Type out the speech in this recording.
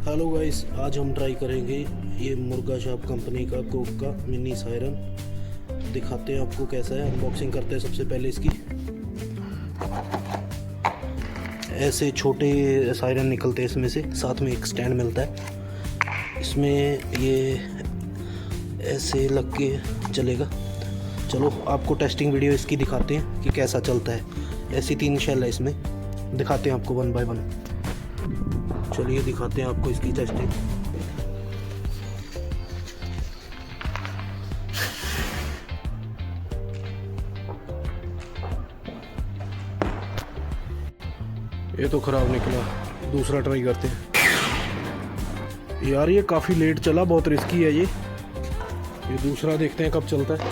Hello guys, आज हम try करेंगे ये मुर्गा शॉप कंपनी का कोक का मिनी सायरन। दिखाते हैं आपको कैसा है। अनबॉक्सिंग करते हैं सबसे पहले इसकी। ऐसे छोटे सायरन निकलते हैं इसमें से, साथ में एक स्टैंड मिलता है। इसमें ये ऐसे लग के चलेगा। चलो आपको टेस्टिंग वीडियो इसकी दिखाते हैं कि कैसा चलता है। ऐसी 3 शेल है इसमें, दिखाते हैं आपको 1 बाय 1। चलिए दिखाते हैं आपको इसकी टेस्टिंग। ये तो ख़राब निकला, दूसरा ट्राई करते हैं। यार ये काफ़ी लेट चला, बहुत रिस्की है ये। दूसरा देखते हैं कब चलता है।